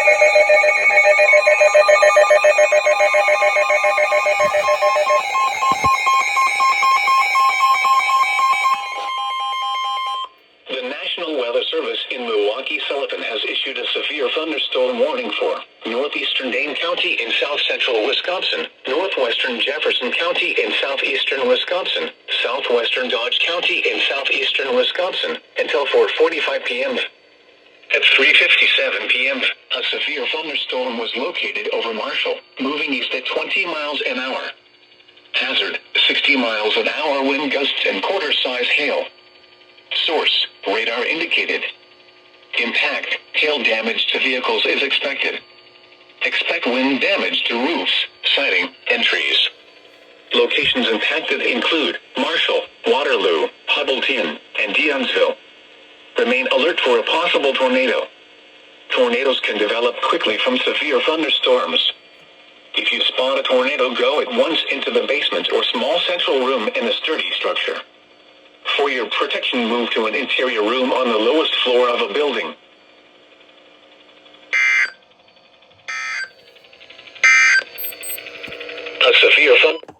The National Weather Service in Milwaukee-Sullivan has issued a severe thunderstorm warning for northeastern Dane County in south-central Wisconsin, northwestern Jefferson County in southeastern Wisconsin, southwestern Dodge County in southeastern Wisconsin, until 4:45 p.m. At 3:57 p.m., a severe thunderstorm was located over Marshall, moving east at 20 miles an hour. Hazard, 60 miles an hour wind gusts and quarter-size hail. Source, radar indicated. Impact, hail damage to vehicles is expected. Expect wind damage to roofs, siding, and trees. Locations impacted include Marshall, Waterloo, Hubbleton, and Deonsville. Remain alert for a possible tornado. Tornadoes can develop quickly from severe thunderstorms. If you spot a tornado, go at once into the basement or small central room in a sturdy structure. For your protection, move to an interior room on the lowest floor of a building. A severe